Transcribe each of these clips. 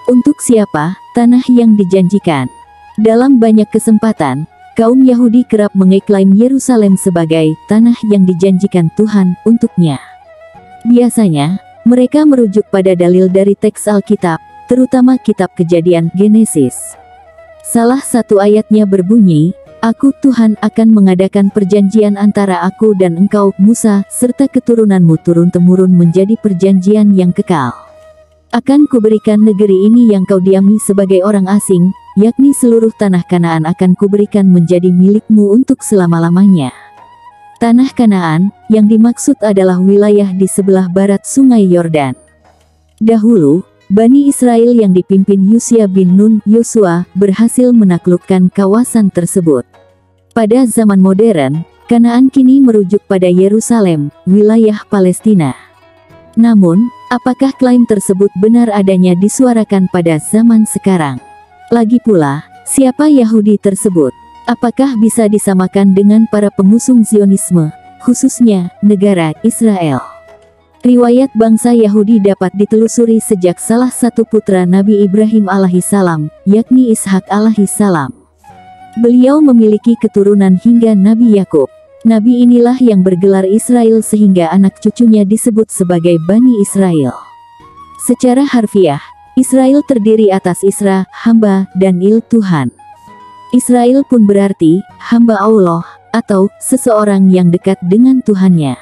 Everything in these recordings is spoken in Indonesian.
Untuk siapa tanah yang dijanjikan? Dalam banyak kesempatan, kaum Yahudi kerap mengeklaim Yerusalem sebagai tanah yang dijanjikan Tuhan untuknya. Biasanya, mereka merujuk pada dalil dari teks Alkitab, terutama kitab Kejadian Genesis. Salah satu ayatnya berbunyi, "Aku Tuhan akan mengadakan perjanjian antara aku dan engkau, Musa, serta keturunanmu turun-temurun menjadi perjanjian yang kekal. Akan kuberikan negeri ini yang kau diami sebagai orang asing, yakni seluruh tanah Kanaan akan kuberikan menjadi milikmu untuk selama-lamanya." Tanah Kanaan, yang dimaksud adalah wilayah di sebelah barat Sungai Yordan. Dahulu, Bani Israel yang dipimpin Yosua bin Nun, Yosua, berhasil menaklukkan kawasan tersebut. Pada zaman modern, Kanaan kini merujuk pada Yerusalem, wilayah Palestina. Namun, apakah klaim tersebut benar adanya disuarakan pada zaman sekarang? Lagi pula, siapa Yahudi tersebut? Apakah bisa disamakan dengan para pengusung Zionisme, khususnya negara Israel? Riwayat bangsa Yahudi dapat ditelusuri sejak salah satu putra Nabi Ibrahim alaihissalam, yakni Ishak alaihissalam. Beliau memiliki keturunan hingga Nabi Yakub. Nabi inilah yang bergelar Israel sehingga anak cucunya disebut sebagai Bani Israel. Secara harfiah, Israel terdiri atas Isra, hamba, dan Il, Tuhan. Israel pun berarti hamba Allah, atau seseorang yang dekat dengan Tuhannya.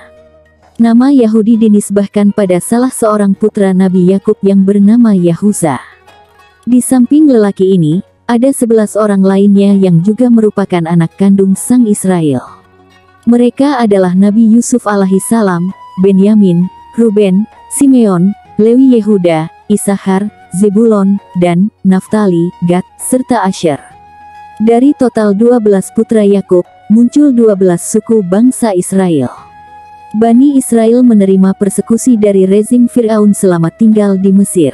Nama Yahudi dinisbahkan pada salah seorang putra Nabi Yakub yang bernama Yahuza. Di samping lelaki ini, ada 11 orang lainnya yang juga merupakan anak kandung sang Israel. Mereka adalah Nabi Yusuf alaihissalam, Benyamin, Ruben, Simeon, Lewi, Yehuda, Isahar, Zebulon, dan Naftali, Gad, serta Asher. Dari total 12 putra Yakub, muncul 12 suku bangsa Israel. Bani Israel menerima persekusi dari rezim Fir'aun selama tinggal di Mesir.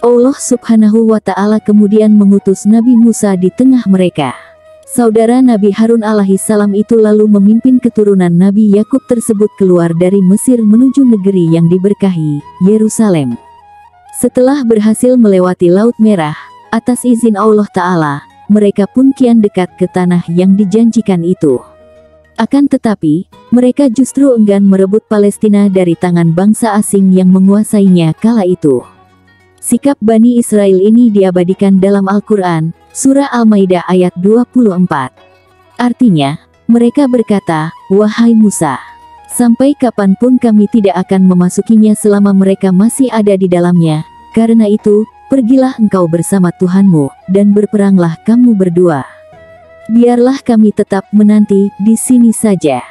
Allah Subhanahu wa Ta'ala kemudian mengutus Nabi Musa di tengah mereka. Saudara Nabi Harun alaihissalam itu lalu memimpin keturunan Nabi Yakub tersebut keluar dari Mesir menuju negeri yang diberkahi, Yerusalem. Setelah berhasil melewati Laut Merah, atas izin Allah Ta'ala, mereka pun kian dekat ke tanah yang dijanjikan itu. Akan tetapi, mereka justru enggan merebut Palestina dari tangan bangsa asing yang menguasainya kala itu. Sikap Bani Israel ini diabadikan dalam Al-Quran, Surah Al-Maidah ayat 24. Artinya, mereka berkata, "Wahai Musa, sampai kapanpun kami tidak akan memasukinya selama mereka masih ada di dalamnya. Karena itu, pergilah engkau bersama Tuhanmu, dan berperanglah kamu berdua. Biarlah kami tetap menanti di sini saja."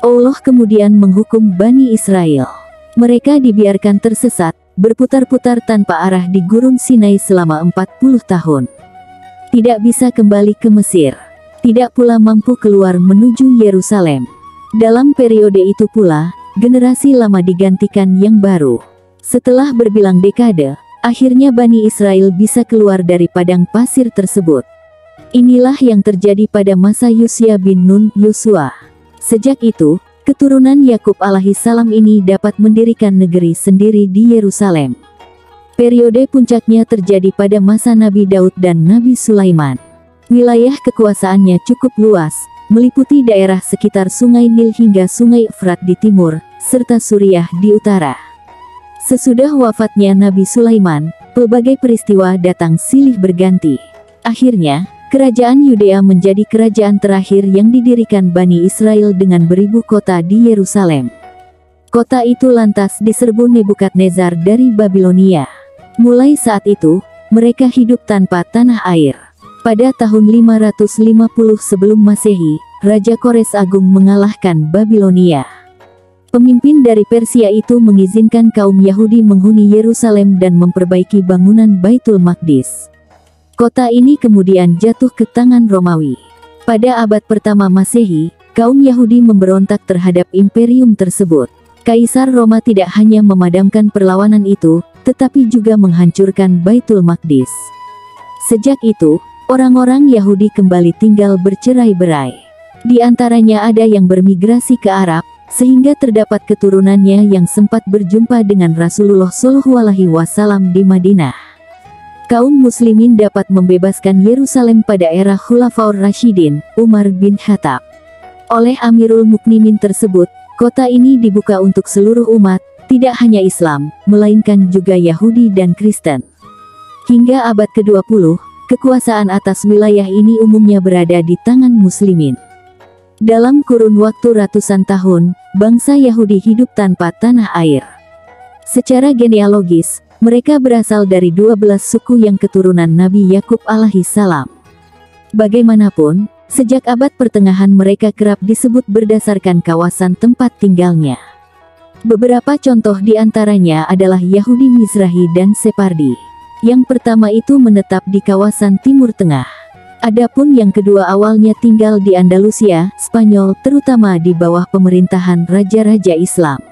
Allah kemudian menghukum Bani Israel. Mereka dibiarkan tersesat, berputar-putar tanpa arah di Gurun Sinai selama 40 tahun. Tidak bisa kembali ke Mesir. Tidak pula mampu keluar menuju Yerusalem. Dalam periode itu pula, generasi lama digantikan yang baru. Setelah berbilang dekade, akhirnya Bani Israel bisa keluar dari padang pasir tersebut. Inilah yang terjadi pada masa Yosua bin Nun, Yosua. Sejak itu, keturunan Yakub alaihissalam ini dapat mendirikan negeri sendiri di Yerusalem. Periode puncaknya terjadi pada masa Nabi Daud dan Nabi Sulaiman. Wilayah kekuasaannya cukup luas, meliputi daerah sekitar Sungai Nil hingga Sungai Efrat di timur, serta Suriah di utara. Sesudah wafatnya Nabi Sulaiman, pelbagai peristiwa datang silih berganti. Akhirnya, kerajaan Yudea menjadi kerajaan terakhir yang didirikan Bani Israel dengan beribu kota di Yerusalem. Kota itu lantas diserbu Nebukadnezar dari Babilonia. Mulai saat itu, mereka hidup tanpa tanah air. Pada tahun 550 sebelum Masehi, Raja Kores Agung mengalahkan Babilonia. Pemimpin dari Persia itu mengizinkan kaum Yahudi menghuni Yerusalem dan memperbaiki bangunan Baitul Maqdis. Kota ini kemudian jatuh ke tangan Romawi. Pada abad pertama Masehi, kaum Yahudi memberontak terhadap imperium tersebut. Kaisar Roma tidak hanya memadamkan perlawanan itu, tetapi juga menghancurkan Baitul Maqdis. Sejak itu, orang-orang Yahudi kembali tinggal bercerai-berai. Di antaranya ada yang bermigrasi ke Arab, sehingga terdapat keturunannya yang sempat berjumpa dengan Rasulullah SAW di Madinah. kaum muslimin dapat membebaskan Yerusalem pada era Khulafaur Rasyidin, Umar bin Khattab. Oleh Amirul Mukminin tersebut, kota ini dibuka untuk seluruh umat, tidak hanya Islam, melainkan juga Yahudi dan Kristen. Hingga abad ke-20, kekuasaan atas wilayah ini umumnya berada di tangan muslimin. Dalam kurun waktu ratusan tahun, bangsa Yahudi hidup tanpa tanah air. Secara genealogis, mereka berasal dari 12 suku yang keturunan Nabi Yakub alaihi salam. Bagaimanapun, sejak abad pertengahan mereka kerap disebut berdasarkan kawasan tempat tinggalnya. Beberapa contoh di antaranya adalah Yahudi Mizrahi dan Separdi. Yang pertama itu menetap di kawasan Timur Tengah. Adapun yang kedua awalnya tinggal di Andalusia, Spanyol, terutama di bawah pemerintahan raja-raja Islam.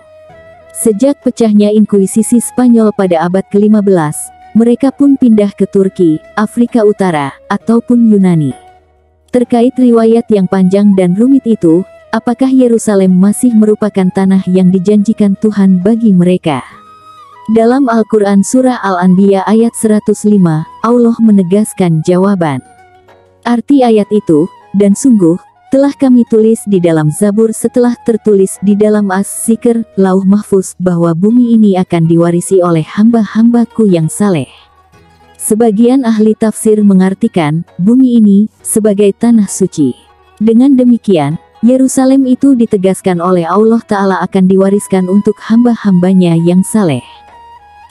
Sejak pecahnya Inkuisisi Spanyol pada abad ke-15, mereka pun pindah ke Turki, Afrika Utara, ataupun Yunani. Terkait riwayat yang panjang dan rumit itu, apakah Yerusalem masih merupakan tanah yang dijanjikan Tuhan bagi mereka? Dalam Al-Quran Surah Al-Anbiya ayat 105, Allah menegaskan jawaban. Arti ayat itu, dan sungguh, telah kami tulis di dalam Zabur setelah tertulis di dalam As-Sikr, Lauh Mahfuz, bahwa bumi ini akan diwarisi oleh hamba-hambaku yang saleh. Sebagian ahli tafsir mengartikan, bumi ini, sebagai tanah suci. Dengan demikian, Yerusalem itu ditegaskan oleh Allah Ta'ala akan diwariskan untuk hamba-hambanya yang saleh.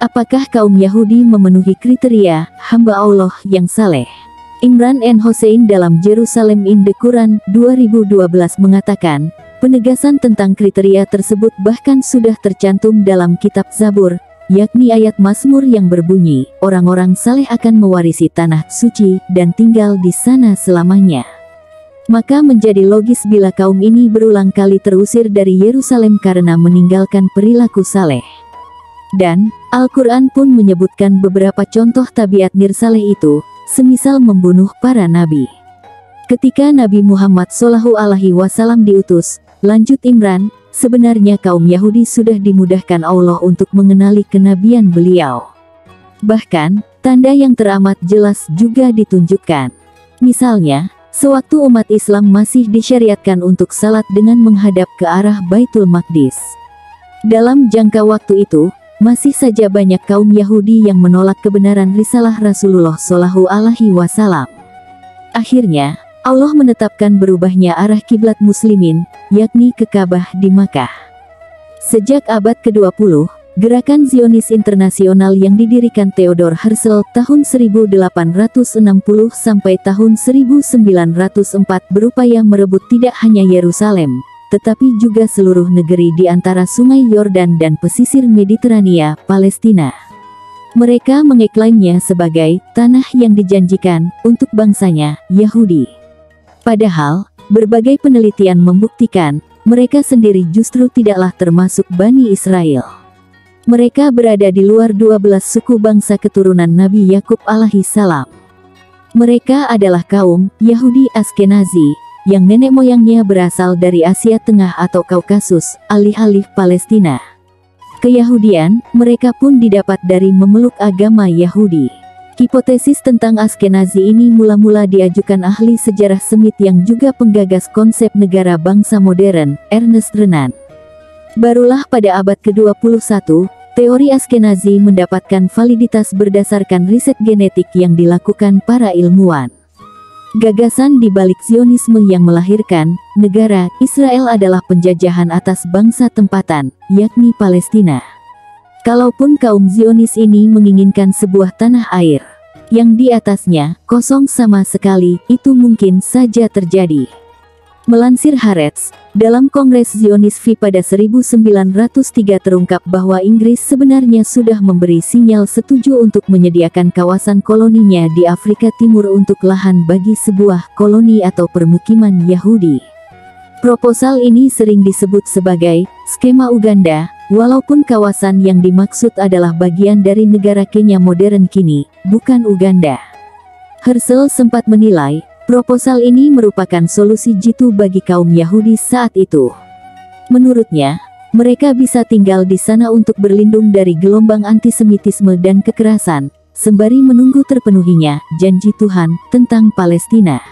Apakah kaum Yahudi memenuhi kriteria hamba Allah yang saleh? Imran N. Hossein dalam Jerusalem in the Quran 2012 mengatakan, penegasan tentang kriteria tersebut bahkan sudah tercantum dalam kitab Zabur, yakni ayat Mazmur yang berbunyi, orang-orang saleh akan mewarisi tanah suci dan tinggal di sana selamanya. Maka menjadi logis bila kaum ini berulang kali terusir dari Yerusalem karena meninggalkan perilaku saleh. Dan, Al-Quran pun menyebutkan beberapa contoh tabiat nirsaleh itu, semisal membunuh para nabi. Ketika Nabi Muhammad SAW diutus, lanjut Imran, sebenarnya kaum Yahudi sudah dimudahkan Allah untuk mengenali kenabian beliau. Bahkan, tanda yang teramat jelas juga ditunjukkan. Misalnya, sewaktu umat Islam masih disyariatkan untuk salat dengan menghadap ke arah Baitul Maqdis. Dalam jangka waktu itu, masih saja banyak kaum Yahudi yang menolak kebenaran risalah Rasulullah SAW. Akhirnya, Allah menetapkan berubahnya arah kiblat muslimin, yakni ke Ka'bah di Makkah. Sejak abad ke-20, gerakan Zionis internasional yang didirikan Theodor Herzl tahun 1860 sampai tahun 1904 berupaya merebut tidak hanya Yerusalem, tetapi juga seluruh negeri di antara Sungai Yordan dan pesisir Mediterania, Palestina. Mereka mengeklaimnya sebagai tanah yang dijanjikan untuk bangsanya, Yahudi. Padahal, berbagai penelitian membuktikan, mereka sendiri justru tidaklah termasuk Bani Israel. Mereka berada di luar 12 suku bangsa keturunan Nabi Yakub alaihi salam. Mereka adalah kaum Yahudi Askenazi, yang nenek moyangnya berasal dari Asia Tengah atau Kaukasus, alih-alih Palestina. Keyahudian, mereka pun didapat dari memeluk agama Yahudi. Hipotesis tentang Askenazi ini mula-mula diajukan ahli sejarah Semit yang juga penggagas konsep negara bangsa modern, Ernest Renan. Barulah pada abad ke-21, teori Askenazi mendapatkan validitas berdasarkan riset genetik yang dilakukan para ilmuwan. Gagasan di balik Zionisme yang melahirkan negara Israel adalah penjajahan atas bangsa tempatan, yakni Palestina. Kalaupun kaum Zionis ini menginginkan sebuah tanah air yang di atasnya kosong sama sekali, itu mungkin saja terjadi. Melansir Haaretz, dalam Kongres Zionis V pada 1903 terungkap bahwa Inggris sebenarnya sudah memberi sinyal setuju untuk menyediakan kawasan koloninya di Afrika Timur untuk lahan bagi sebuah koloni atau permukiman Yahudi. Proposal ini sering disebut sebagai skema Uganda, walaupun kawasan yang dimaksud adalah bagian dari negara Kenya modern kini, bukan Uganda. Herzl sempat menilai, proposal ini merupakan solusi jitu bagi kaum Yahudi saat itu. Menurutnya, mereka bisa tinggal di sana untuk berlindung dari gelombang antisemitisme dan kekerasan, sembari menunggu terpenuhinya janji Tuhan tentang Palestina.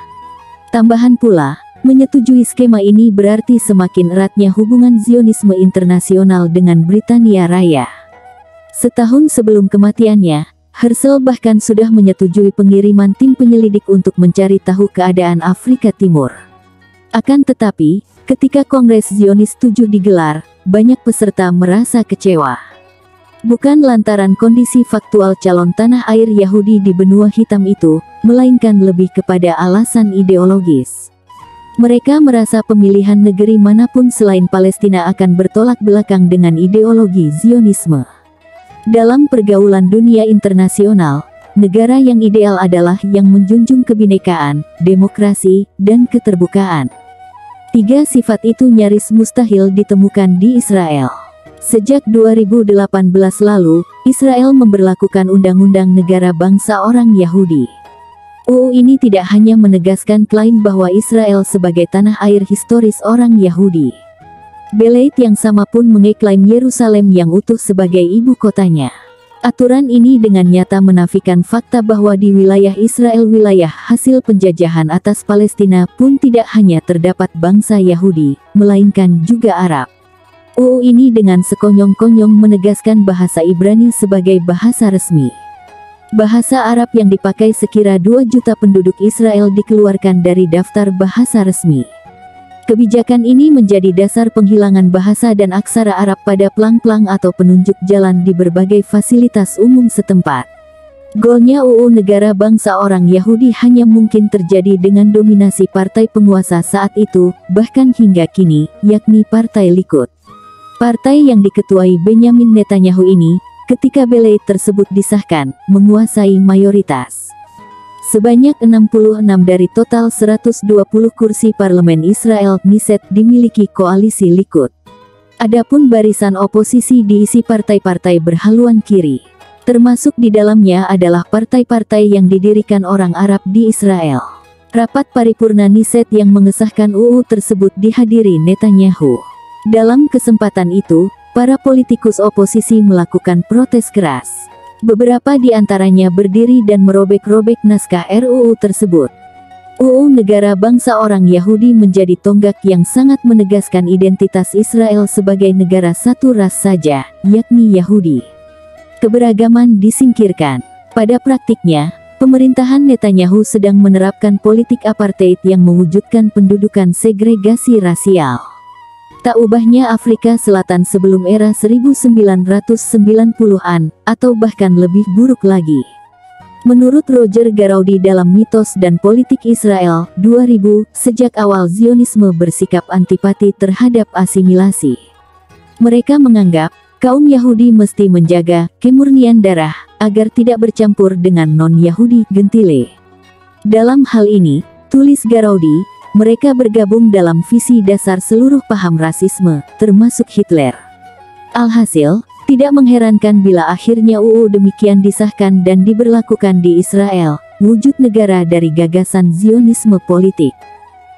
Tambahan pula, menyetujui skema ini berarti semakin eratnya hubungan Zionisme internasional dengan Britania Raya. Setahun sebelum kematiannya, Herzl bahkan sudah menyetujui pengiriman tim penyelidik untuk mencari tahu keadaan Afrika Timur. Akan tetapi, ketika Kongres Zionis 7 digelar, banyak peserta merasa kecewa. Bukan lantaran kondisi faktual calon tanah air Yahudi di benua hitam itu, melainkan lebih kepada alasan ideologis. Mereka merasa pemilihan negeri manapun selain Palestina akan bertolak belakang dengan ideologi Zionisme. Dalam pergaulan dunia internasional, negara yang ideal adalah yang menjunjung kebinekaan, demokrasi, dan keterbukaan. Tiga sifat itu nyaris mustahil ditemukan di Israel. Sejak 2018 lalu, Israel memberlakukan Undang-Undang Negara Bangsa Orang Yahudi. UU ini tidak hanya menegaskan klaim bahwa Israel sebagai tanah air historis orang Yahudi. Belait yang sama pun mengeklaim Yerusalem yang utuh sebagai ibu kotanya. Aturan ini dengan nyata menafikan fakta bahwa di wilayah Israel, wilayah hasil penjajahan atas Palestina, pun tidak hanya terdapat bangsa Yahudi, melainkan juga Arab. UU ini dengan sekonyong-konyong menegaskan bahasa Ibrani sebagai bahasa resmi. Bahasa Arab yang dipakai sekira 2 juta penduduk Israel dikeluarkan dari daftar bahasa resmi. Kebijakan ini menjadi dasar penghilangan bahasa dan aksara Arab pada plang-plang atau penunjuk jalan di berbagai fasilitas umum setempat. Golnya UU Negara Bangsa Orang Yahudi hanya mungkin terjadi dengan dominasi partai penguasa saat itu, bahkan hingga kini, yakni Partai Likud. Partai yang diketuai Benyamin Netanyahu ini, ketika Belait tersebut disahkan, menguasai mayoritas. Sebanyak 66 dari total 120 kursi parlemen Israel Knesset dimiliki koalisi Likud. Adapun barisan oposisi diisi partai-partai berhaluan kiri. Termasuk di dalamnya adalah partai-partai yang didirikan orang Arab di Israel. Rapat paripurna Knesset yang mengesahkan UU tersebut dihadiri Netanyahu. Dalam kesempatan itu, para politikus oposisi melakukan protes keras. Beberapa di antaranya berdiri dan merobek-robek naskah RUU tersebut. UU Negara Bangsa Orang Yahudi menjadi tonggak yang sangat menegaskan identitas Israel sebagai negara satu ras saja, yakni Yahudi. Keberagaman disingkirkan. Pada praktiknya, pemerintahan Netanyahu sedang menerapkan politik apartheid yang mewujudkan pendudukan segregasi rasial. Tak ubahnya Afrika Selatan sebelum era 1990-an, atau bahkan lebih buruk lagi. Menurut Roger Garaudi dalam Mitos dan Politik Israel, 2000, sejak awal Zionisme bersikap antipati terhadap asimilasi. Mereka menganggap, kaum Yahudi mesti menjaga kemurnian darah, agar tidak bercampur dengan non-Yahudi gentile. Dalam hal ini, tulis Garaudi, mereka bergabung dalam visi dasar seluruh paham rasisme, termasuk Hitler. Alhasil, tidak mengherankan bila akhirnya UU demikian disahkan dan diberlakukan di Israel, wujud negara dari gagasan Zionisme politik.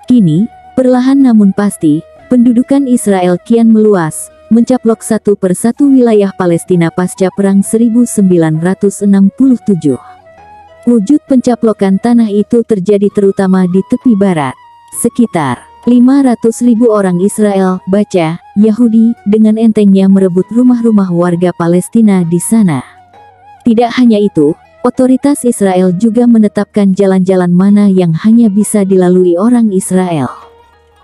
Kini, perlahan namun pasti, pendudukan Israel kian meluas, mencaplok satu persatu wilayah Palestina pasca Perang 1967. Wujud pencaplokan tanah itu terjadi terutama di tepi barat. Sekitar 500.000 orang Israel, baca, Yahudi, dengan entengnya merebut rumah-rumah warga Palestina di sana. Tidak hanya itu, otoritas Israel juga menetapkan jalan-jalan mana yang hanya bisa dilalui orang Israel.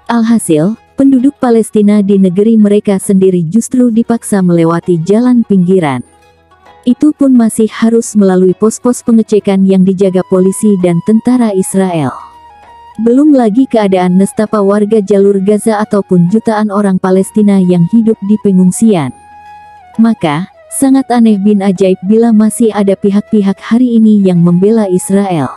Alhasil, penduduk Palestina di negeri mereka sendiri justru dipaksa melewati jalan pinggiran. Itu pun masih harus melalui pos-pos pengecekan yang dijaga polisi dan tentara Israel. Belum lagi keadaan nestapa warga jalur Gaza ataupun jutaan orang Palestina yang hidup di pengungsian. Maka, sangat aneh bin ajaib bila masih ada pihak-pihak hari ini yang membela Israel.